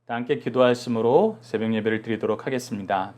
함께 기도하심으로 새벽 예배를 드리도록 하겠습니다.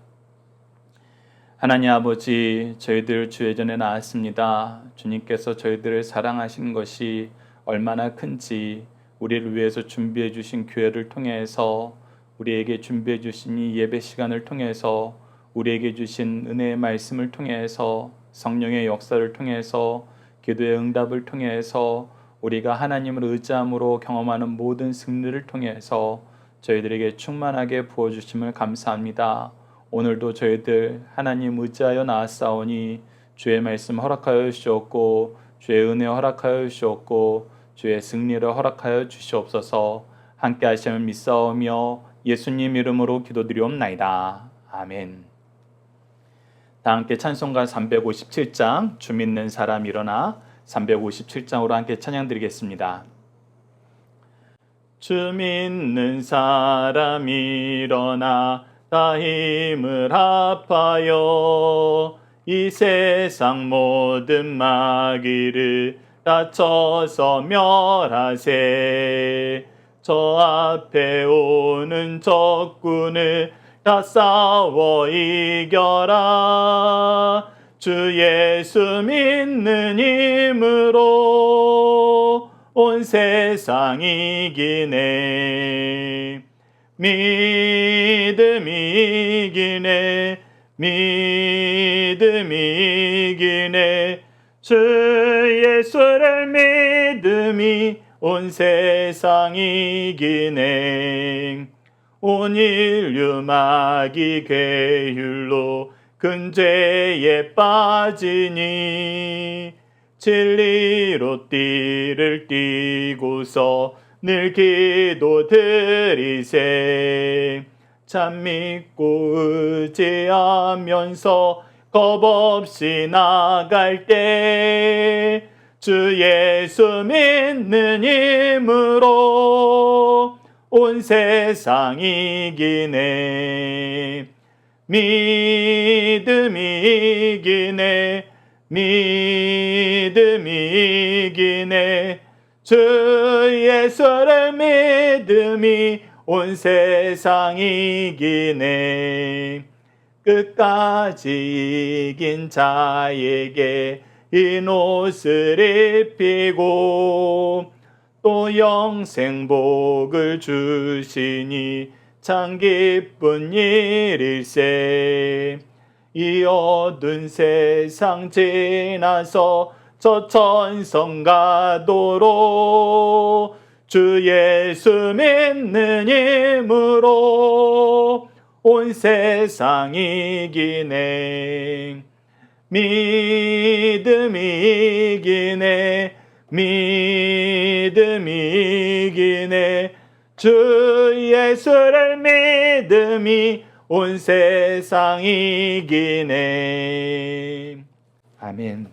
하나님 아버지, 저희들 주의 전에 나왔습니다. 주님께서 저희들을 사랑하신 것이 얼마나 큰지 우리를 위해서 준비해 주신 교회를 통해서, 우리에게 준비해 주신 이 예배 시간을 통해서, 우리에게 주신 은혜의 말씀을 통해서, 성령의 역사를 통해서, 기도의 응답을 통해서, 우리가 하나님을 의지함으로 경험하는 모든 승리를 통해서 저희들에게 충만하게 부어주심을 감사합니다. 오늘도 저희들 하나님 의지하여 나아싸우니 주의 말씀 허락하여 주시옵고, 주의 은혜 허락하여 주시옵고, 주의 승리를 허락하여 주시옵소서. 함께 하심을 믿사오며 예수님 이름으로 기도드리옵나이다. 아멘. 다 함께 찬송가 357장 주 믿는 사람 일어나 357장으로 함께 찬양드리겠습니다. 주 믿는 사람 일어나 다 힘을 합하여 이 세상 모든 마귀를 다쳐서 멸하세. 저 앞에 오는 적군을 다 싸워 이겨라. 주 예수 믿는 힘으로 온 세상 이기네. 믿음이 이기네. 믿음이 이기네. 주 예수를 믿음이 온 세상 이기네. 온 인류 마귀 괴율로 큰 죄에 빠지니 진리로 띠를 띠고서 늘 기도드리세. 참 믿고 의지하면서 겁없이 나갈 때 주 예수 믿는 힘으로 온 세상 이기네. 믿음이 이기네. 믿음이 이기네. 주 예수를 믿음이 온 세상 이기네. 끝까지 이긴 자에게 흰 옷을 입히고 또 영생복을 주시니 참 기쁜 일일세. 이 어두운 세상 지나서 저 천성 가도록 주 예수 믿는 힘으로 온 세상 이기네. 믿음이 이기네. 믿음이 이기네. 주 예수를 믿음이 온 세상 이기네. 아멘.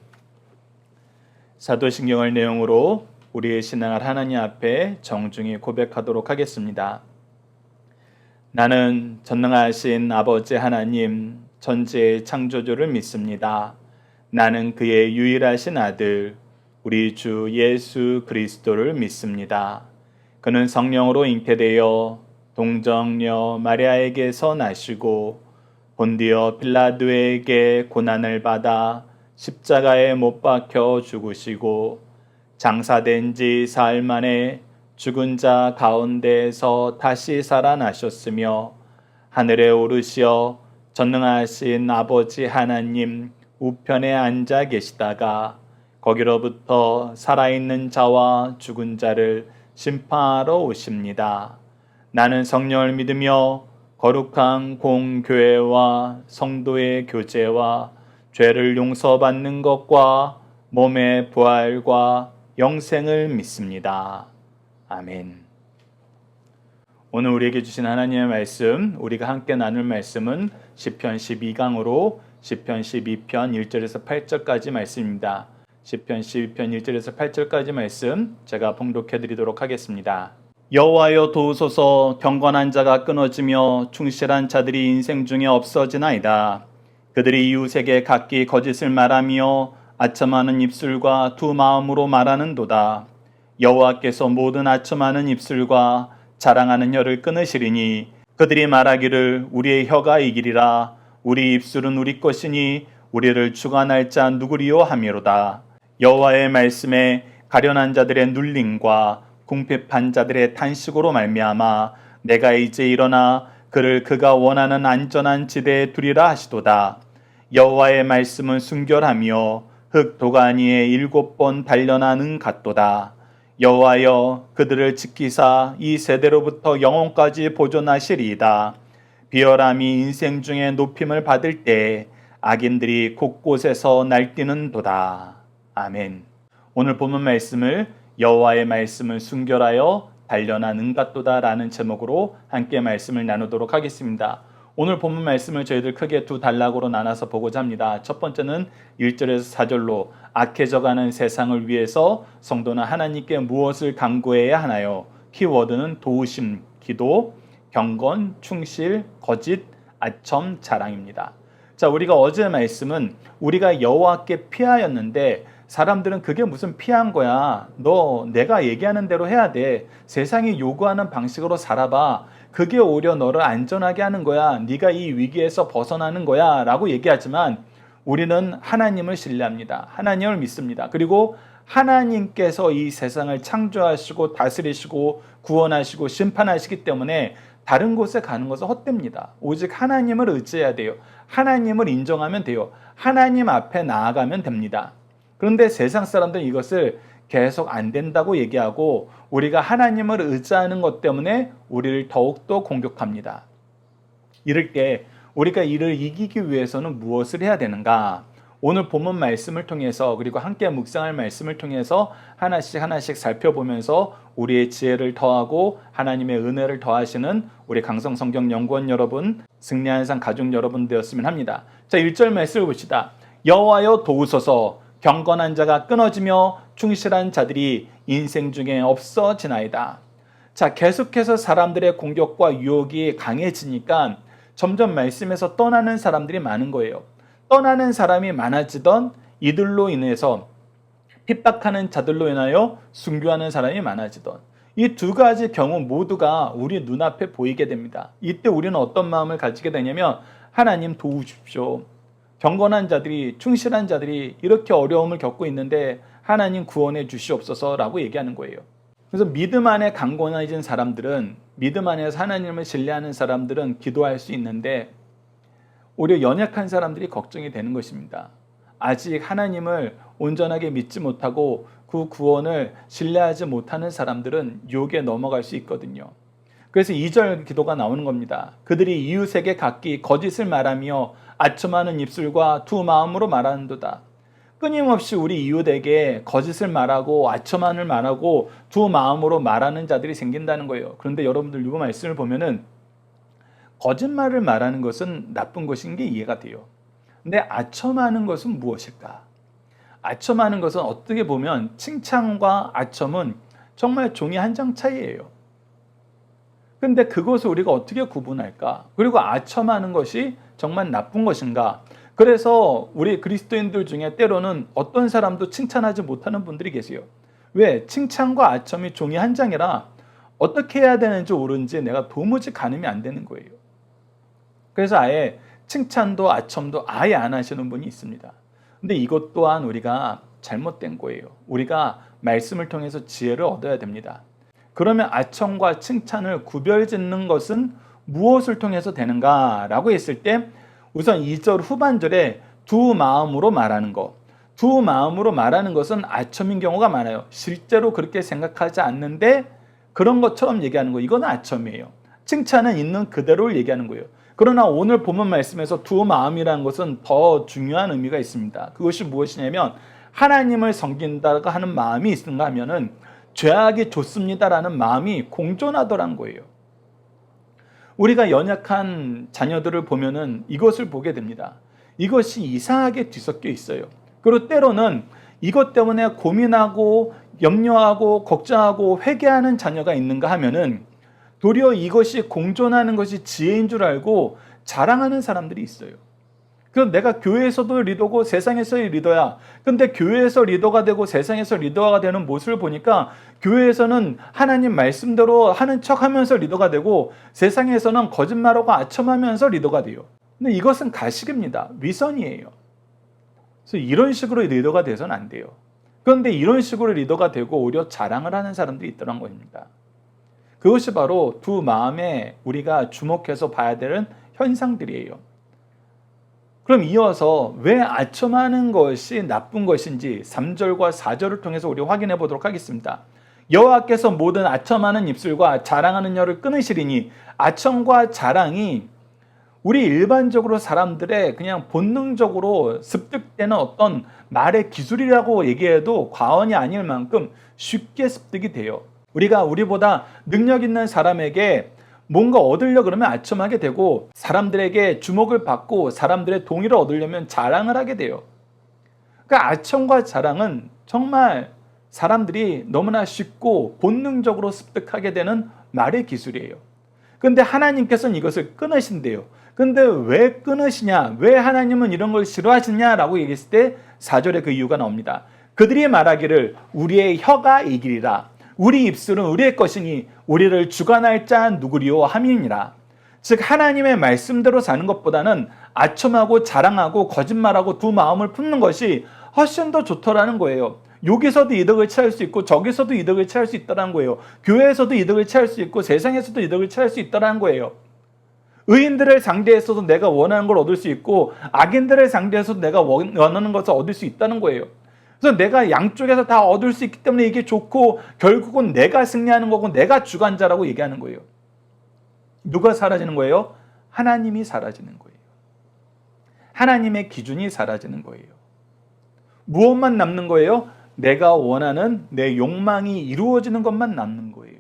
사도신경을 내용으로 우리의 신앙을 하나님 앞에 정중히 고백하도록 하겠습니다. 나는 전능하신 아버지 하나님, 전지의 창조주를 믿습니다. 나는 그의 유일하신 아들, 우리 주 예수 그리스도를 믿습니다. 그는 성령으로 잉태되어 동정녀 마리아에게서 나시고 본디오 빌라도에게 고난을 받아 십자가에 못 박혀 죽으시고 장사된 지 사흘 만에 죽은 자 가운데에서 다시 살아나셨으며 하늘에 오르시어 전능하신 아버지 하나님 우편에 앉아 계시다가 거기로부터 살아있는 자와 죽은 자를 심판하러 오십니다. 나는 성령을 믿으며 거룩한 공교회와 성도의 교제와 죄를 용서받는 것과 몸의 부활과 영생을 믿습니다. 아멘. 오늘 우리에게 주신 하나님의 말씀, 우리가 함께 나눌 말씀은 시편 12강으로 시편 12편 1절에서 8절까지 말씀입니다. 시편 12편 1절에서 8절까지 말씀 제가 봉독해 드리도록 하겠습니다. 여호와여 도우소서. 경건한 자가 끊어지며 충실한 자들이 인생 중에 없어지나이다. 그들이 이웃에게 각기 거짓을 말하며 아첨하는 입술과 두 마음으로 말하는도다. 여호와께서 모든 아첨하는 입술과 자랑하는 혀를 끊으시리니 그들이 말하기를 우리의 혀가 이기리라. 우리 입술은 우리 것이니 우리를 주관할 자 누구리요 하미로다. 여호와의 말씀에 가련한 자들의 눌림과 궁핍한 자들의 탄식으로 말미암아 내가 이제 일어나 그를 그가 원하는 안전한 지대에 두리라 하시도다. 여호와의 말씀은 순결하며 흙 도가니에 7번 단련한 은 같도다. 여호와여 그들을 지키사 이 세대로부터 영원까지 보존하시리이다. 비열함이 인생 중에 높임을 받을 때 악인들이 곳곳에서 날뛰는도다. 아멘. 오늘 본문 말씀을 여호와의 말씀을 순결하여 단련한 은 같도다라는 제목으로 함께 말씀을 나누도록 하겠습니다. 오늘 본문 말씀을 저희들 크게 두 단락으로 나눠서 보고자 합니다. 첫 번째는 1절에서 4절로 악해져가는 세상을 위해서 성도는 하나님께 무엇을 간구해야 하나요? 키워드는 도우심, 기도, 경건, 충실, 거짓, 아첨, 자랑입니다. 자, 우리가 어제 말씀은 우리가 여호와께 피하였는데 사람들은 그게 무슨 피한 거야. 너 내가 얘기하는 대로 해야 돼. 세상이 요구하는 방식으로 살아봐. 그게 오히려 너를 안전하게 하는 거야. 네가 이 위기에서 벗어나는 거야 라고 얘기하지만 우리는 하나님을 신뢰합니다. 하나님을 믿습니다. 그리고 하나님께서 이 세상을 창조하시고 다스리시고 구원하시고 심판하시기 때문에 다른 곳에 가는 것은 헛됩니다. 오직 하나님을 의지해야 돼요. 하나님을 인정하면 돼요. 하나님 앞에 나아가면 됩니다. 그런데 세상 사람들은 이것을 계속 안 된다고 얘기하고 우리가 하나님을 의지하는 것 때문에 우리를 더욱더 공격합니다. 이럴 때 우리가 이를 이기기 위해서는 무엇을 해야 되는가? 오늘 본문 말씀을 통해서 그리고 함께 묵상할 말씀을 통해서 하나씩 살펴보면서 우리의 지혜를 더하고 하나님의 은혜를 더하시는 우리 강성성경연구원 여러분, 승리하는 삶 가족 여러분 되었으면 합니다. 자, 1절 말씀을 봅시다. 여호와여 도우소서. 경건한 자가 끊어지며 충실한 자들이 인생 중에 없어지나이다. 자, 계속해서 사람들의 공격과 유혹이 강해지니까 점점 말씀에서 떠나는 사람들이 많은 거예요. 떠나는 사람이 많아지던 이들로 인해서 핍박하는 자들로 인하여 순교하는 사람이 많아지던 이 두 가지 경우 모두가 우리 눈앞에 보이게 됩니다. 이때 우리는 어떤 마음을 가지게 되냐면 하나님 도우십시오. 경건한 자들이 충실한 자들이 이렇게 어려움을 겪고 있는데 하나님 구원해 주시옵소서라고 얘기하는 거예요. 그래서 믿음 안에 강건해진 사람들은 믿음 안에서 하나님을 신뢰하는 사람들은 기도할 수 있는데 오히려 연약한 사람들이 걱정이 되는 것입니다. 아직 하나님을 온전하게 믿지 못하고 그 구원을 신뢰하지 못하는 사람들은 유혹에 넘어갈 수 있거든요. 그래서 2절 기도가 나오는 겁니다. 그들이 이웃에게 각기 거짓을 말하며 아첨하는 입술과 두 마음으로 말하는도다. 끊임없이 우리 이웃에게 거짓을 말하고 아첨한을 말하고 두 마음으로 말하는 자들이 생긴다는 거예요. 그런데 여러분들 이 말씀을 보면은 거짓말을 말하는 것은 나쁜 것인 게 이해가 돼요. 근데 아첨하는 것은 무엇일까? 아첨하는 것은 어떻게 보면 칭찬과 아첨은 정말 종이 한 장 차이예요. 근데 그것을 우리가 어떻게 구분할까? 그리고 아첨하는 것이 정말 나쁜 것인가? 그래서 우리 그리스도인들 중에 때로는 어떤 사람도 칭찬하지 못하는 분들이 계세요. 왜? 칭찬과 아첨이 종이 한 장이라 어떻게 해야 되는지 모르는지 내가 도무지 가늠이 안 되는 거예요. 그래서 아예 칭찬도 아첨도 아예 안 하시는 분이 있습니다. 근데 이것 또한 우리가 잘못된 거예요. 우리가 말씀을 통해서 지혜를 얻어야 됩니다. 그러면 아첨과 칭찬을 구별짓는 것은 무엇을 통해서 되는가라고 했을 때 우선 2절 후반절에 두 마음으로 말하는 것. 두 마음으로 말하는 것은 아첨인 경우가 많아요. 실제로 그렇게 생각하지 않는데 그런 것처럼 얘기하는 거. 이건 아첨이에요. 칭찬은 있는 그대로를 얘기하는 거예요. 그러나 오늘 본문 말씀에서 두 마음이라는 것은 더 중요한 의미가 있습니다. 그것이 무엇이냐면 하나님을 섬긴다고 하는 마음이 있는가 하면은 죄악이 좋습니다라는 마음이 공존하더란 거예요. 우리가 연약한 자녀들을 보면은 이것을 보게 됩니다. 이것이 이상하게 뒤섞여 있어요. 그리고 때로는 이것 때문에 고민하고 염려하고 걱정하고 회개하는 자녀가 있는가 하면은 도리어 이것이 공존하는 것이 지혜인 줄 알고 자랑하는 사람들이 있어요. 그럼 내가 교회에서도 리더고 세상에서의 리더야. 근데 교회에서 리더가 되고 세상에서 리더가 되는 모습을 보니까 교회에서는 하나님 말씀대로 하는 척하면서 리더가 되고 세상에서는 거짓말하고 아첨하면서 리더가 돼요. 근데 이것은 가식입니다. 위선이에요. 그래서 이런 식으로 리더가 돼서는 안 돼요. 그런데 이런 식으로 리더가 되고 오히려 자랑을 하는 사람들이 있더란 겁니다. 그것이 바로 두 마음에 우리가 주목해서 봐야 되는 현상들이에요. 그럼 이어서 왜 아첨하는 것이 나쁜 것인지 3절과 4절을 통해서 우리 확인해 보도록 하겠습니다. 여호와께서 모든 아첨하는 입술과 자랑하는 혀를 끊으시리니, 아첨과 자랑이 우리 일반적으로 사람들의 그냥 본능적으로 습득되는 어떤 말의 기술이라고 얘기해도 과언이 아닐 만큼 쉽게 습득이 돼요. 우리가 우리보다 능력 있는 사람에게 뭔가 얻으려 그러면 아첨하게 되고, 사람들에게 주목을 받고 사람들의 동의를 얻으려면 자랑을 하게 돼요. 그러니까 아첨과 자랑은 정말 사람들이 너무나 쉽고 본능적으로 습득하게 되는 말의 기술이에요. 그런데 하나님께서는 이것을 끊으신대요. 근데 왜 끊으시냐? 왜 하나님은 이런 걸 싫어하시냐라고 얘기했을 때 4절에 그 이유가 나옵니다. 그들이 말하기를 우리의 혀가 이기리라. 우리 입술은 우리의 것이니 우리를 주관할 자 누구리요 함이니라. 즉 하나님의 말씀대로 사는 것보다는 아첨하고 자랑하고 거짓말하고 두 마음을 품는 것이 훨씬 더 좋더라는 거예요. 여기서도 이득을 취할 수 있고 저기서도 이득을 취할 수 있다는 거예요. 교회에서도 이득을 취할 수 있고 세상에서도 이득을 취할 수 있다는 거예요. 의인들을 상대해서도 내가 원하는 걸 얻을 수 있고 악인들을 상대해서도 내가 원하는 것을 얻을 수 있다는 거예요. 그래서 내가 양쪽에서 다 얻을 수 있기 때문에 이게 좋고 결국은 내가 승리하는 거고 내가 주관자라고 얘기하는 거예요. 누가 사라지는 거예요? 하나님이 사라지는 거예요. 하나님의 기준이 사라지는 거예요. 무엇만 남는 거예요? 내가 원하는 내 욕망이 이루어지는 것만 남는 거예요.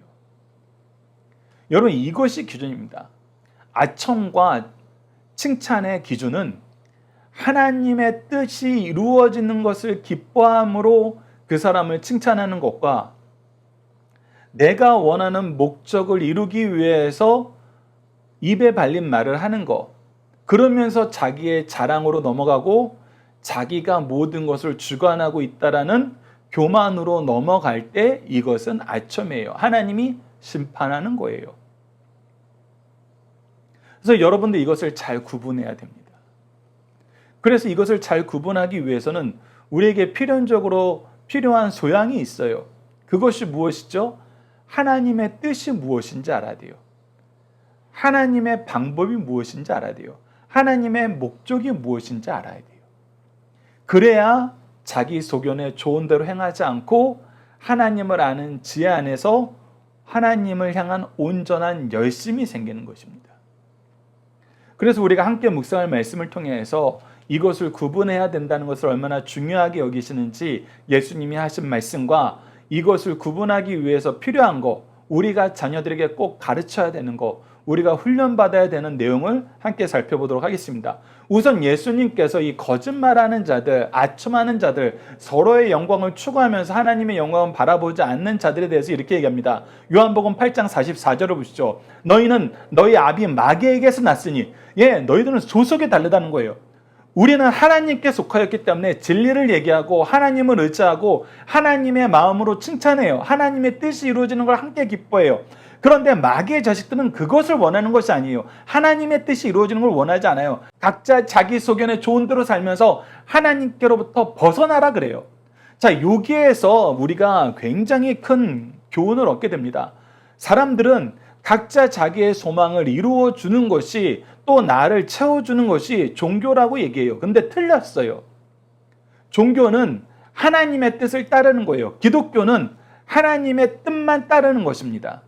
여러분, 이것이 기준입니다. 아첨과 칭찬의 기준은 하나님의 뜻이 이루어지는 것을 기뻐함으로 그 사람을 칭찬하는 것과 내가 원하는 목적을 이루기 위해서 입에 발린 말을 하는 것, 그러면서 자기의 자랑으로 넘어가고 자기가 모든 것을 주관하고 있다라는 교만으로 넘어갈 때 이것은 아첨이에요. 하나님이 심판하는 거예요. 그래서 여러분들 이것을 잘 구분해야 됩니다. 그래서 이것을 잘 구분하기 위해서는 우리에게 필연적으로 필요한 소양이 있어요. 그것이 무엇이죠? 하나님의 뜻이 무엇인지 알아야 돼요. 하나님의 방법이 무엇인지 알아야 돼요. 하나님의 목적이 무엇인지 알아야 돼요. 그래야 자기 소견에 좋은 대로 행하지 않고 하나님을 아는 지혜 안에서 하나님을 향한 온전한 열심이 생기는 것입니다. 그래서 우리가 함께 묵상할 말씀을 통해서 이것을 구분해야 된다는 것을 얼마나 중요하게 여기시는지 예수님이 하신 말씀과 이것을 구분하기 위해서 필요한 거, 우리가 자녀들에게 꼭 가르쳐야 되는 거, 우리가 훈련받아야 되는 내용을 함께 살펴보도록 하겠습니다. 우선 예수님께서 이 거짓말하는 자들, 아첨하는 자들, 서로의 영광을 추구하면서 하나님의 영광을 바라보지 않는 자들에 대해서 이렇게 얘기합니다. 요한복음 8장 44절을 보시죠. 너희는 너희 아비 마귀에게서 났으니, 너희들은 조속에 다르다는 거예요. 우리는 하나님께 속하였기 때문에 진리를 얘기하고 하나님을 의지하고 하나님의 마음으로 칭찬해요. 하나님의 뜻이 이루어지는 걸 함께 기뻐해요. 그런데 마귀의 자식들은 그것을 원하는 것이 아니에요. 하나님의 뜻이 이루어지는 걸 원하지 않아요. 각자 자기 소견에 좋은 대로 살면서 하나님께로부터 벗어나라 그래요. 자, 여기에서 우리가 굉장히 큰 교훈을 얻게 됩니다. 사람들은 각자 자기의 소망을 이루어주는 것이, 또 나를 채워주는 것이 종교라고 얘기해요. 근데 틀렸어요. 종교는 하나님의 뜻을 따르는 거예요. 기독교는 하나님의 뜻만 따르는 것입니다.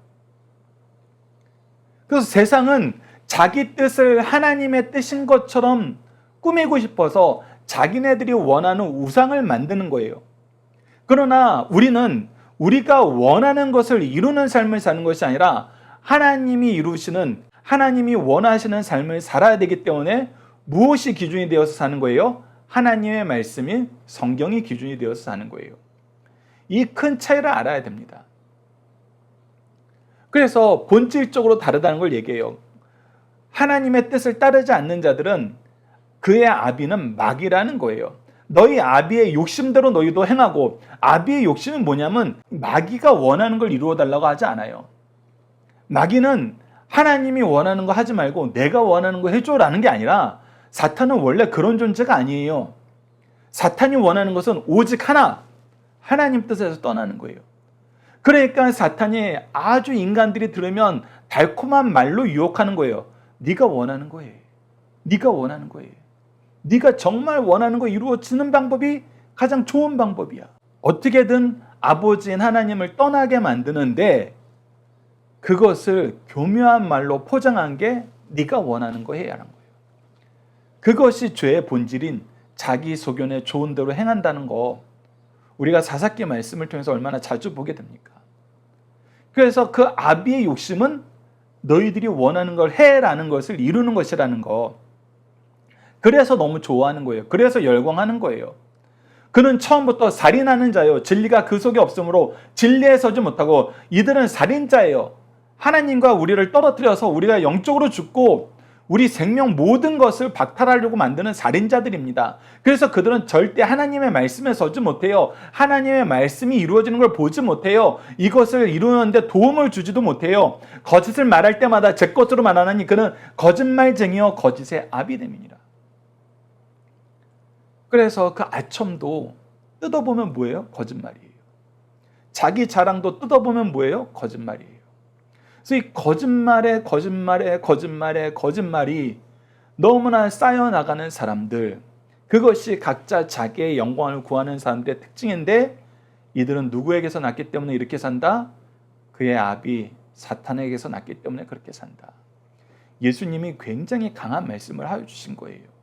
그래서 세상은 자기 뜻을 하나님의 뜻인 것처럼 꾸미고 싶어서 자기네들이 원하는 우상을 만드는 거예요. 그러나 우리는 우리가 원하는 것을 이루는 삶을 사는 것이 아니라 하나님이 이루시는, 하나님이 원하시는 삶을 살아야 되기 때문에 무엇이 기준이 되어서 사는 거예요? 하나님의 말씀인 성경이 기준이 되어서 사는 거예요. 이 큰 차이를 알아야 됩니다. 그래서 본질적으로 다르다는 걸 얘기해요. 하나님의 뜻을 따르지 않는 자들은 그의 아비는 마귀라는 거예요. 너희 아비의 욕심대로 너희도 행하고, 아비의 욕심은 뭐냐면 마귀가 원하는 걸 이루어 달라고 하지 않아요. 마귀는 하나님이 원하는 거 하지 말고 내가 원하는 거 해줘라는 게 아니라, 사탄은 원래 그런 존재가 아니에요. 사탄이 원하는 것은 오직 하나, 하나님 뜻에서 떠나는 거예요. 그러니까 사탄이 아주 인간들이 들으면 달콤한 말로 유혹하는 거예요. 네가 원하는 거예요. 네가 원하는 거예요. 네가 정말 원하는 거 이루어지는 방법이 가장 좋은 방법이야. 어떻게든 아버지인 하나님을 떠나게 만드는데, 그것을 교묘한 말로 포장한 게 네가 원하는 거 해야 하는 거예요. 그것이 죄의 본질인 자기 소견에 좋은 대로 행한다는 거, 우리가 사사기 말씀을 통해서 얼마나 자주 보게 됩니까? 그래서 그 아비의 욕심은 너희들이 원하는 걸 해라는 것을 이루는 것이라는 거. 그래서 너무 좋아하는 거예요. 그래서 열광하는 거예요. 그는 처음부터 살인하는 자요, 진리가 그 속에 없으므로 진리에 서지 못하고, 이들은 살인자예요. 하나님과 우리를 떨어뜨려서 우리가 영적으로 죽고 우리 생명 모든 것을 박탈하려고 만드는 살인자들입니다. 그래서 그들은 절대 하나님의 말씀에 서지 못해요. 하나님의 말씀이 이루어지는 걸 보지 못해요. 이것을 이루는데 도움을 주지도 못해요. 거짓을 말할 때마다 제 것으로 말하나니 그는 거짓말쟁이요 거짓의 아비됨이니라. 그래서 그 아첨도 뜯어보면 뭐예요? 거짓말이에요. 자기 자랑도 뜯어보면 뭐예요? 거짓말이에요. 그래서 이 거짓말이 너무나 쌓여나가는 사람들, 그것이 각자 자기의 영광을 구하는 사람들의 특징인데, 이들은 누구에게서 났기 때문에 이렇게 산다? 그의 아비 사탄에게서 났기 때문에 그렇게 산다. 예수님이 굉장히 강한 말씀을 해주신 거예요.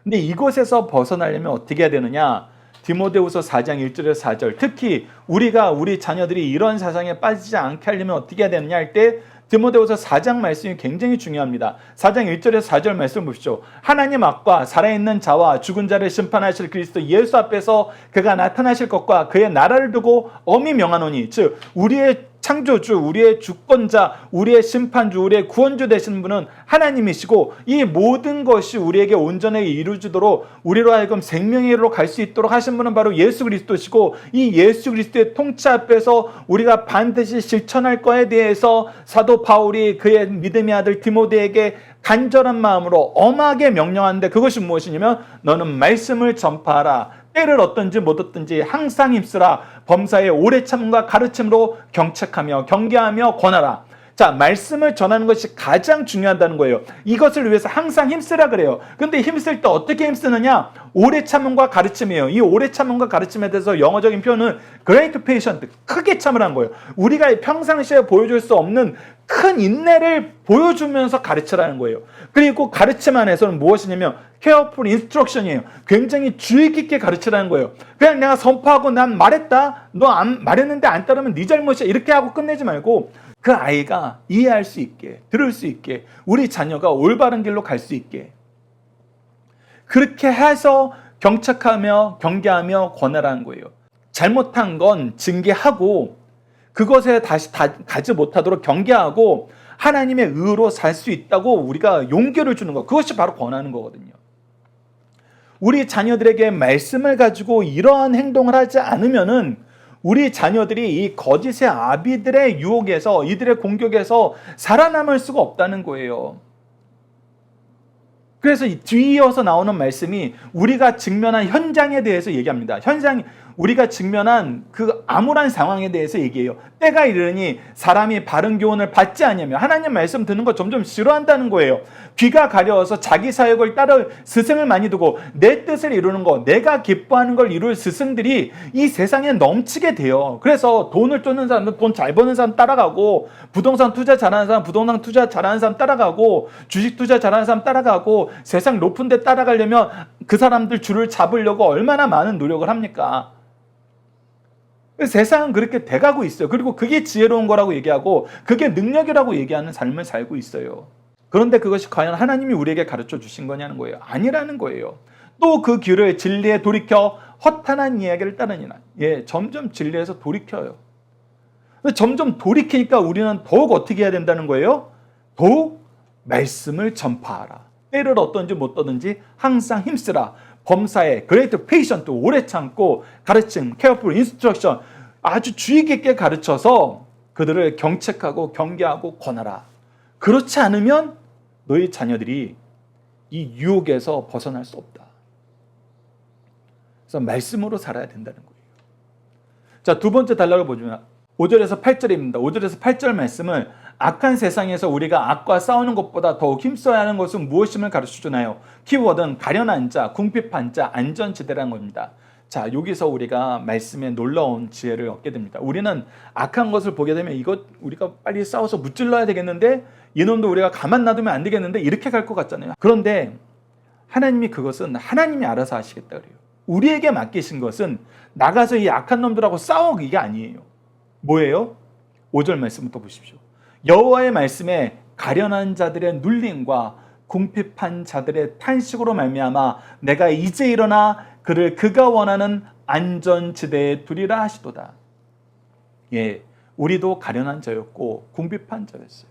근데 이곳에서 벗어나려면 어떻게 해야 되느냐? 디모데후서 4장 1절에서 4절, 특히 우리가 우리 자녀들이 이런 사상에 빠지지 않게 하려면 어떻게 해야 되느냐 할 때, 디모데후서 4장 말씀이 굉장히 중요합니다. 4장 1절에서 4절 말씀 보십시오. 하나님 앞과 살아있는 자와 죽은 자를 심판하실 그리스도 예수 앞에서 그가 나타나실 것과 그의 나라를 두고 엄히 명하노니, 즉 우리의 창조주, 우리의 주권자, 우리의 심판주, 우리의 구원주 되시는 분은 하나님이시고, 이 모든 것이 우리에게 온전하게 이루어지도록 우리로 하여금 생명의 길로 갈 수 있도록 하신 분은 바로 예수 그리스도시고, 이 예수 그리스도의 통치 앞에서 우리가 반드시 실천할 것에 대해서 사도 바울이 그의 믿음의 아들 디모데에게 간절한 마음으로 엄하게 명령하는데, 그것이 무엇이냐면 너는 말씀을 전파하라. 때를 얻든지 못 얻든지 항상 힘쓰라. 범사의 오래 참음과 가르침으로 경책하며 경계하며 권하라. 자, 말씀을 전하는 것이 가장 중요하다는 거예요. 이것을 위해서 항상 힘쓰라 그래요. 근데 힘쓸 때 어떻게 힘쓰느냐? 오래 참음과 가르침이에요. 이 오래 참음과 가르침에 대해서 영어적인 표현은 great patient, 크게 참으라는 거예요. 우리가 평상시에 보여줄 수 없는 큰 인내를 보여주면서 가르치라는 거예요. 그리고 가르침 안에서는 무엇이냐면 careful instruction이에요. 굉장히 주의 깊게 가르치라는 거예요. 그냥 내가 선포하고 난 말했다, 너 말했는데 안 따르면 네 잘못이야, 이렇게 하고 끝내지 말고, 그 아이가 이해할 수 있게, 들을 수 있게, 우리 자녀가 올바른 길로 갈 수 있게, 그렇게 해서 경책하며 경계하며 권하라는 거예요. 잘못한 건 징계하고, 그것에 다시 가지 못하도록 경계하고, 하나님의 의로 살 수 있다고 우리가 용기를 주는 것, 그것이 바로 권하는 거거든요. 우리 자녀들에게 말씀을 가지고 이러한 행동을 하지 않으면은 우리 자녀들이 이 거짓의 아비들의 유혹에서, 이들의 공격에서 살아남을 수가 없다는 거예요. 그래서 뒤이어서 나오는 말씀이 우리가 직면한 현장에 대해서 얘기합니다. 우리가 직면한 그 암울한 상황에 대해서 얘기해요. 때가 이르니 사람이 바른 교훈을 받지 않으면, 하나님 말씀 듣는 거 점점 싫어한다는 거예요. 귀가 가려워서 자기 사역을 따를 스승을 많이 두고 내 뜻을 이루는 거, 내가 기뻐하는 걸 이룰 스승들이 이 세상에 넘치게 돼요. 그래서 돈을 쫓는 사람은 돈 잘 버는 사람 따라가고, 부동산 투자 잘하는 사람 부동산 투자 잘하는 사람 따라가고, 주식 투자 잘하는 사람 따라가고, 세상 높은 데 따라가려면 그 사람들 줄을 잡으려고 얼마나 많은 노력을 합니까? 세상은 그렇게 돼가고 있어요. 그리고 그게 지혜로운 거라고 얘기하고 그게 능력이라고 얘기하는 삶을 살고 있어요. 그런데 그것이 과연 하나님이 우리에게 가르쳐 주신 거냐는 거예요. 아니라는 거예요. 또 그 길을 진리에 돌이켜 허탄한 이야기를 따르니라. 점점 진리에서 돌이켜요. 점점 돌이키니까 우리는 더욱 어떻게 해야 된다는 거예요? 더욱 말씀을 전파하라. 때를 얻든지 못 얻든지 항상 힘쓰라. 범사에 great patient, 오래 참고 가르침, careful instruction, 아주 주의 깊게 가르쳐서 그들을 경책하고 경계하고 권하라. 그렇지 않으면 너희 자녀들이 이 유혹에서 벗어날 수 없다. 그래서 말씀으로 살아야 된다는 거예요. 자, 두 번째 단락을 보시면 5절에서 8절입니다. 5절에서 8절 말씀을 악한 세상에서 우리가 악과 싸우는 것보다 더욱 힘써야 하는 것은 무엇임을 가르쳐주나요? 키워드는 가련한 자, 궁핍한 자, 안전지대라는 겁니다. 자, 여기서 우리가 말씀에 놀라운 지혜를 얻게 됩니다. 우리는 악한 것을 보게 되면 이것 우리가 빨리 싸워서 무찔러야 되겠는데, 이놈도 우리가 가만 놔두면 안 되겠는데, 이렇게 갈 것 같잖아요. 그런데 하나님이 그것은 하나님이 알아서 하시겠다 그래요. 우리에게 맡기신 것은 나가서 이 악한 놈들하고 싸워, 이게 아니에요. 뭐예요? 5절 말씀부터 보십시오. 여호와의 말씀에 가련한 자들의 눌림과 궁핍한 자들의 탄식으로 말미암아 내가 이제 일어나 그를 그가 원하는 안전지대에 두리라 하시도다. 예, 우리도 가련한 자였고 궁핍한 자였어요.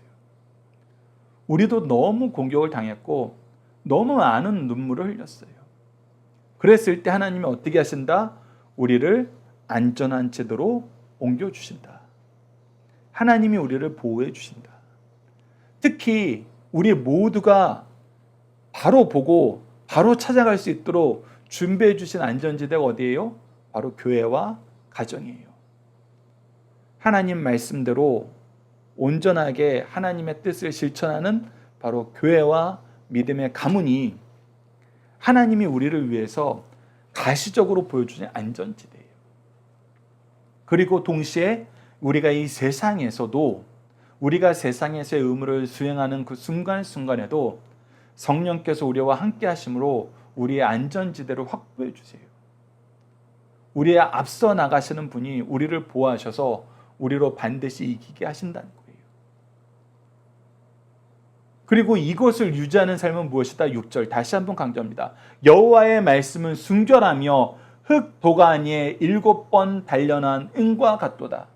우리도 너무 공격을 당했고 너무 많은 눈물을 흘렸어요. 그랬을 때 하나님이 어떻게 하신다? 우리를 안전한 제도로 옮겨주신다. 하나님이 우리를 보호해 주신다. 특히 우리 모두가 바로 보고 바로 찾아갈 수 있도록 준비해 주신 안전지대가 어디예요? 바로 교회와 가정이에요. 하나님 말씀대로 온전하게 하나님의 뜻을 실천하는 바로 교회와 믿음의 가문이 하나님이 우리를 위해서 가시적으로 보여주는 안전지대예요. 그리고 동시에 우리가 이 세상에서도 우리가 세상에서의 의무를 수행하는 그 순간순간에도 성령께서 우리와 함께 하심으로 우리의 안전지대를 확보해 주세요. 우리의 앞서 나가시는 분이 우리를 보호하셔서 우리로 반드시 이기게 하신다는 거예요. 그리고 이것을 유지하는 삶은 무엇이다? 6절 다시 한번 강조합니다. 여호와의 말씀은 순결하며 흙 도가니에 7번 단련한 은과 같도다.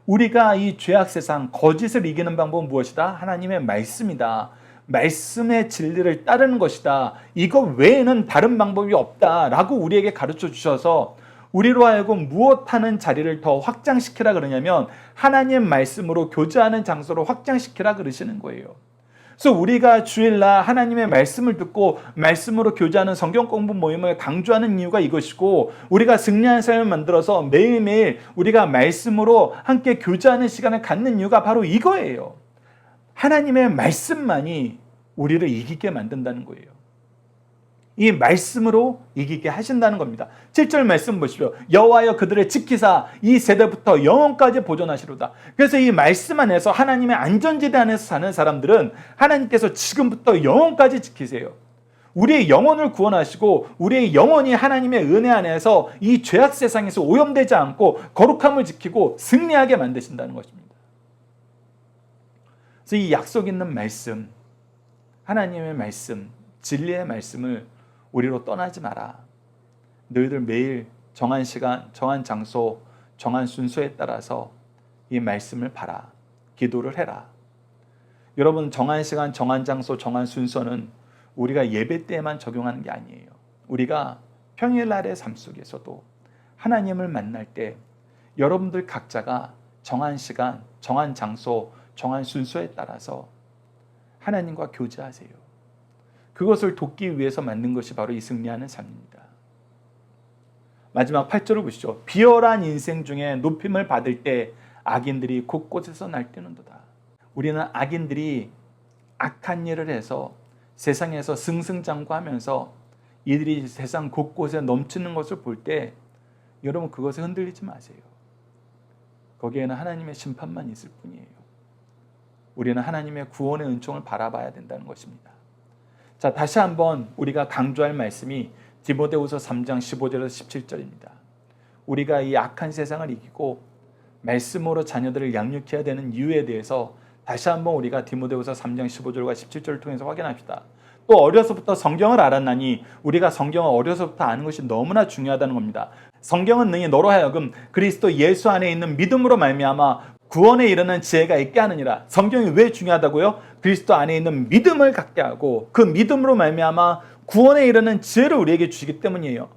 우리가 이 죄악 세상 거짓을 이기는 방법은 무엇이다? 하나님의 말씀이다. 말씀의 진리를 따르는 것이다. 이거 외에는 다른 방법이 없다라고 우리에게 가르쳐 주셔서 우리로 하여금 무엇하는 자리를 더 확장시키라 그러냐면 하나님의 말씀으로 교제하는 장소로 확장시키라 그러시는 거예요. 그래서 우리가 주일날 하나님의 말씀을 듣고 말씀으로 교제하는 성경 공부 모임을 강조하는 이유가 이것이고, 우리가 승리하는 삶을 만들어서 매일매일 우리가 말씀으로 함께 교제하는 시간을 갖는 이유가 바로 이거예요. 하나님의 말씀만이 우리를 이기게 만든다는 거예요. 이 말씀으로 이기게 하신다는 겁니다. 7절 말씀 보십시오. 여호와여 그들을 지키사 이 세대부터 영원까지 보존하시로다. 그래서 이 말씀 안에서 하나님의 안전지대 안에서 사는 사람들은 하나님께서 지금부터 영원까지 지키세요. 우리의 영혼을 구원하시고 우리의 영혼이 하나님의 은혜 안에서 이 죄악 세상에서 오염되지 않고 거룩함을 지키고 승리하게 만드신다는 것입니다. 그래서 이 약속 있는 말씀, 하나님의 말씀, 진리의 말씀을 우리로 떠나지 마라. 너희들 매일 정한 시간, 정한 장소, 정한 순서에 따라서 이 말씀을 봐라. 기도를 해라. 여러분, 정한 시간, 정한 장소, 정한 순서는 우리가 예배 때에만 적용하는 게 아니에요. 우리가 평일날의 삶 속에서도 하나님을 만날 때 여러분들 각자가 정한 시간, 정한 장소, 정한 순서에 따라서 하나님과 교제하세요. 그것을 돕기 위해서 만든 것이 바로 이 승리하는 삶입니다. 마지막 8절을 보시죠. 비열한 인생 중에 높임을 받을 때 악인들이 곳곳에서 날뛰는도다. 우리는 악인들이 악한 일을 해서 세상에서 승승장구하면서 이들이 세상 곳곳에 넘치는 것을 볼 때 여러분 그것에 흔들리지 마세요. 거기에는 하나님의 심판만 있을 뿐이에요. 우리는 하나님의 구원의 은총을 바라봐야 된다는 것입니다. 자, 다시 한번 우리가 강조할 말씀이 디모데후서 3장 15절에서 17절입니다. 우리가 이 악한 세상을 이기고 말씀으로 자녀들을 양육해야 되는 이유에 대해서 다시 한번 우리가 디모데후서 3장 15절과 17절을 통해서 확인합시다. 또 어려서부터 성경을 알았나니 우리가 성경을 어려서부터 아는 것이 너무나 중요하다는 겁니다. 성경은 능히 너로 하여금 그리스도 예수 안에 있는 믿음으로 말미암아 구원에 이르는 지혜가 있게 하느니라. 성경이 왜 중요하다고요? 그리스도 안에 있는 믿음을 갖게 하고 그 믿음으로 말미암아 구원에 이르는 지혜를 우리에게 주시기 때문이에요.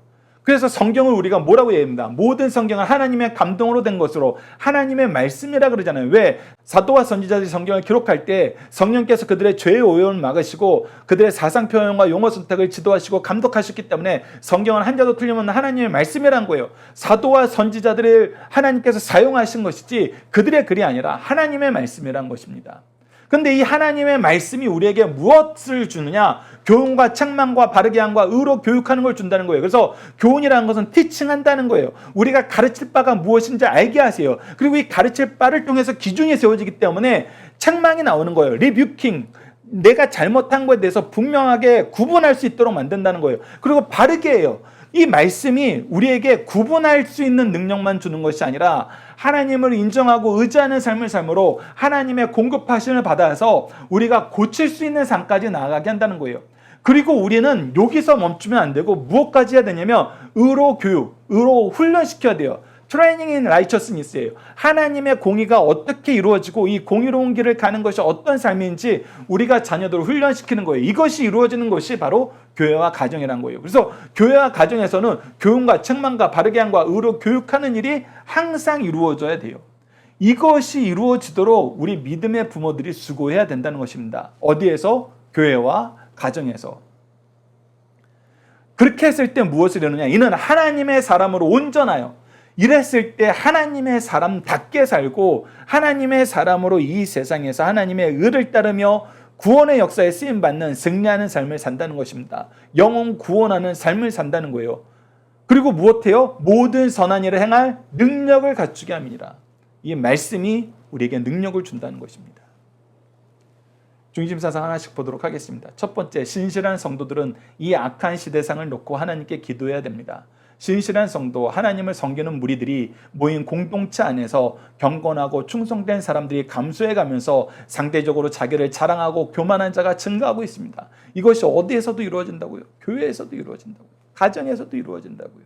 그래서 성경을 우리가 뭐라고 얘기합니다. 모든 성경은 하나님의 감동으로 된 것으로 하나님의 말씀이라 그러잖아요. 왜? 사도와 선지자들이 성경을 기록할 때 성령께서 그들의 죄의 오염을 막으시고 그들의 사상 표현과 용어 선택을 지도하시고 감독하셨기 때문에 성경은 한자도 틀림없는 하나님의 말씀이란 거예요. 사도와 선지자들을 하나님께서 사용하신 것이지 그들의 글이 아니라 하나님의 말씀이란 것입니다. 근데 이 하나님의 말씀이 우리에게 무엇을 주느냐? 교훈과 책망과 바르게 함과 의로 교육하는 걸 준다는 거예요. 그래서 교훈이라는 것은 티칭한다는 거예요. 우리가 가르칠 바가 무엇인지 알게 하세요. 그리고 이 가르칠 바를 통해서 기준이 세워지기 때문에 책망이 나오는 거예요. 리뷰킹. 내가 잘못한 것에 대해서 분명하게 구분할 수 있도록 만든다는 거예요. 그리고 바르게 해요. 이 말씀이 우리에게 구분할 수 있는 능력만 주는 것이 아니라 하나님을 인정하고 의지하는 삶을 삶으로 하나님의 공급하심을 받아서 우리가 고칠 수 있는 삶까지 나아가게 한다는 거예요. 그리고 우리는 여기서 멈추면 안 되고 무엇까지 해야 되냐면 의로 교육, 의로 훈련시켜야 돼요. 트레이닝 인 라이처스니스예요. 하나님의 공의가 어떻게 이루어지고 이 공의로운 길을 가는 것이 어떤 삶인지 우리가 자녀들을 훈련시키는 거예요. 이것이 이루어지는 것이 바로 교회와 가정이란 거예요. 그래서 교회와 가정에서는 교훈과 책망과 바르게 함과 의로 교육하는 일이 항상 이루어져야 돼요. 이것이 이루어지도록 우리 믿음의 부모들이 수고해야 된다는 것입니다. 어디에서? 교회와 가정에서. 그렇게 했을 때 무엇을 이루느냐? 이는 하나님의 사람으로 온전하여 이랬을 때 하나님의 사람답게 살고 하나님의 사람으로 이 세상에서 하나님의 의를 따르며 구원의 역사에 쓰임받는 승리하는 삶을 산다는 것입니다. 영혼 구원하는 삶을 산다는 거예요. 그리고 무엇해요? 모든 선한 일을 행할 능력을 갖추게 함이니라. 이 말씀이 우리에게 능력을 준다는 것입니다. 중심사상 하나씩 보도록 하겠습니다. 첫 번째, 신실한 성도들은 이 악한 시대상을 놓고 하나님께 기도해야 됩니다. 신실한 성도, 하나님을 섬기는 무리들이 모인 공동체 안에서 경건하고 충성된 사람들이 감소해가면서 상대적으로 자기를 자랑하고 교만한 자가 증가하고 있습니다. 이것이 어디에서도 이루어진다고요? 교회에서도 이루어진다고요. 가정에서도 이루어진다고요.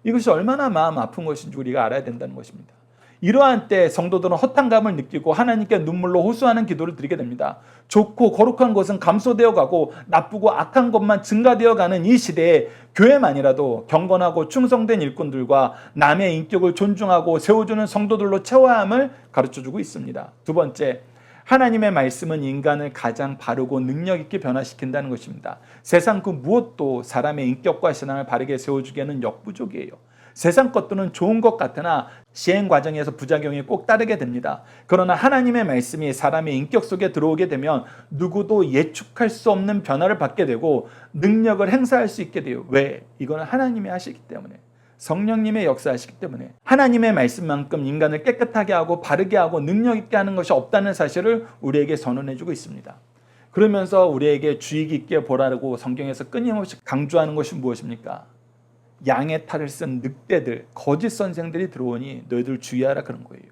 이것이 얼마나 마음 아픈 것인지 우리가 알아야 된다는 것입니다. 이러한 때 성도들은 허탄감을 느끼고 하나님께 눈물로 호소하는 기도를 드리게 됩니다. 좋고 거룩한 것은 감소되어 가고 나쁘고 악한 것만 증가되어 가는 이 시대에 교회만이라도 경건하고 충성된 일꾼들과 남의 인격을 존중하고 세워주는 성도들로 채워야 함을 가르쳐주고 있습니다. 두 번째, 하나님의 말씀은 인간을 가장 바르고 능력 있게 변화시킨다는 것입니다. 세상 그 무엇도 사람의 인격과 신앙을 바르게 세워주기에는 역부족이에요. 세상 것들은 좋은 것 같으나 시행 과정에서 부작용이 꼭 따르게 됩니다. 그러나 하나님의 말씀이 사람의 인격 속에 들어오게 되면 누구도 예측할 수 없는 변화를 받게 되고 능력을 행사할 수 있게 돼요. 왜? 이거는 하나님이 하시기 때문에, 성령님의 역사하시기 때문에. 하나님의 말씀만큼 인간을 깨끗하게 하고 바르게 하고 능력 있게 하는 것이 없다는 사실을 우리에게 선언해주고 있습니다. 그러면서 우리에게 주의 깊게 보라고 성경에서 끊임없이 강조하는 것이 무엇입니까? 양의 탈을 쓴 늑대들, 거짓 선생들이 들어오니 너희들 주의하라 그런 거예요.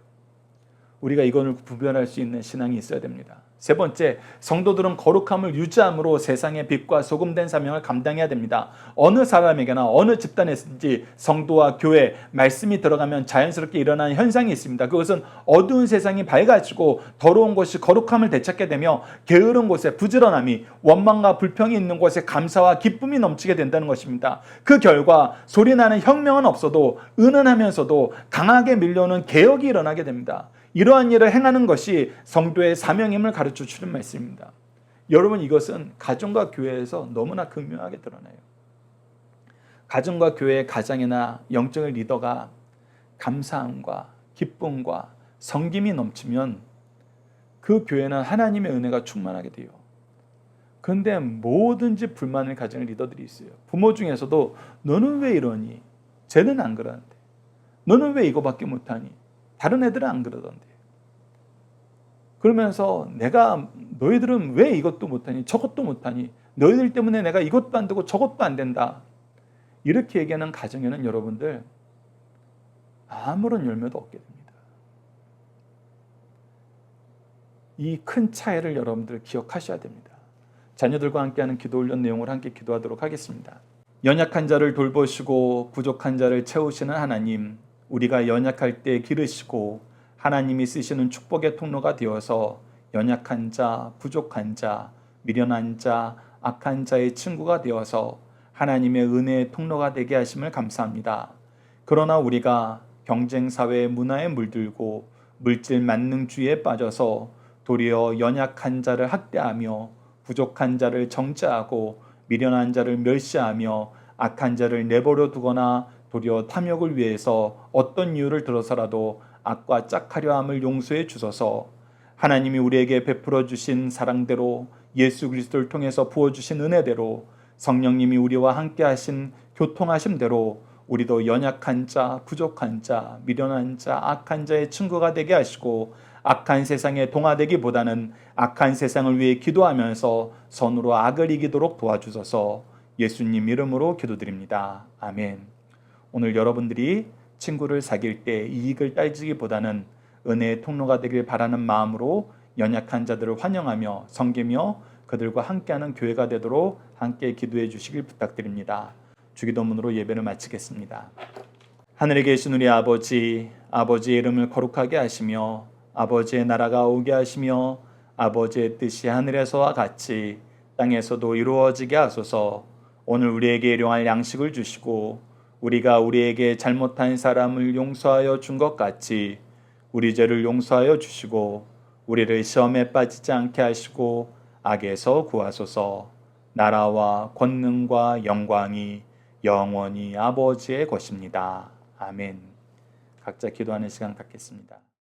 우리가 이걸 구별할 수 있는 신앙이 있어야 됩니다. 세 번째, 성도들은 거룩함을 유지함으로 세상의 빛과 소금된 사명을 감당해야 됩니다. 어느 사람에게나 어느 집단에든지 성도와 교회, 말씀이 들어가면 자연스럽게 일어나는 현상이 있습니다. 그것은 어두운 세상이 밝아지고 더러운 곳이 거룩함을 되찾게 되며 게으른 곳에 부지런함이, 원망과 불평이 있는 곳에 감사와 기쁨이 넘치게 된다는 것입니다. 그 결과 소리나는 혁명은 없어도 은은하면서도 강하게 밀려오는 개혁이 일어나게 됩니다. 이러한 일을 행하는 것이 성도의 사명임을 가르쳐 주는 말씀입니다. 여러분, 이것은 가정과 교회에서 너무나 극명하게 드러나요. 가정과 교회의 가장이나 영적인 리더가 감사함과 기쁨과 섬김이 넘치면 그 교회는 하나님의 은혜가 충만하게 돼요. 그런데 뭐든지 불만을 가지는 리더들이 있어요. 부모 중에서도 너는 왜 이러니? 쟤는 안 그러는데. 너는 왜 이거밖에 못하니? 다른 애들은 안 그러던데. 그러면서 내가 너희들은 왜 이것도 못하니 저것도 못하니 너희들 때문에 내가 이것도 안 되고 저것도 안 된다. 이렇게 얘기하는 가정에는 여러분들 아무런 열매도 없게 됩니다. 이 큰 차이를 여러분들 기억하셔야 됩니다. 자녀들과 함께하는 기도 훈련 내용을 함께 기도하도록 하겠습니다. 연약한 자를 돌보시고 부족한 자를 채우시는 하나님, 우리가 연약할 때 기르시고 하나님이 쓰시는 축복의 통로가 되어서 연약한 자, 부족한 자, 미련한 자, 악한 자의 친구가 되어서 하나님의 은혜의 통로가 되게 하심을 감사합니다. 그러나 우리가 경쟁사회 문화에 물들고 물질 만능주의에 빠져서 도리어 연약한 자를 학대하며 부족한 자를 정죄하고 미련한 자를 멸시하며 악한 자를 내버려 두거나 도리어 탐욕을 위해서 어떤 이유를 들어서라도 악과 짝하려 함을 용서해 주소서. 하나님이 우리에게 베풀어 주신 사랑대로 예수 그리스도를 통해서 부어 주신 은혜대로 성령님이 우리와 함께 하신 교통하심대로 우리도 연약한 자, 부족한 자, 미련한 자, 악한 자의 친구가 되게 하시고 악한 세상에 동화되기보다는 악한 세상을 위해 기도하면서 선으로 악을 이기도록 도와주소서. 예수님 이름으로 기도드립니다. 아멘. 오늘 여러분들이 친구를 사귈 때 이익을 따지기보다는 은혜의 통로가 되길 바라는 마음으로 연약한 자들을 환영하며 섬기며 그들과 함께하는 교회가 되도록 함께 기도해 주시길 부탁드립니다. 주기도문으로 예배를 마치겠습니다. 하늘에 계신 우리 아버지, 아버지의 이름을 거룩하게 하시며 아버지의 나라가 오게 하시며 아버지의 뜻이 하늘에서와 같이 땅에서도 이루어지게 하소서. 오늘 우리에게 일용할 양식을 주시고 우리가 우리에게 잘못한 사람을 용서하여 준 것 같이 우리 죄를 용서하여 주시고 우리를 시험에 빠지지 않게 하시고 악에서 구하소서. 나라와 권능과 영광이 영원히 아버지의 것입니다. 아멘. 각자 기도하는 시간 갖겠습니다.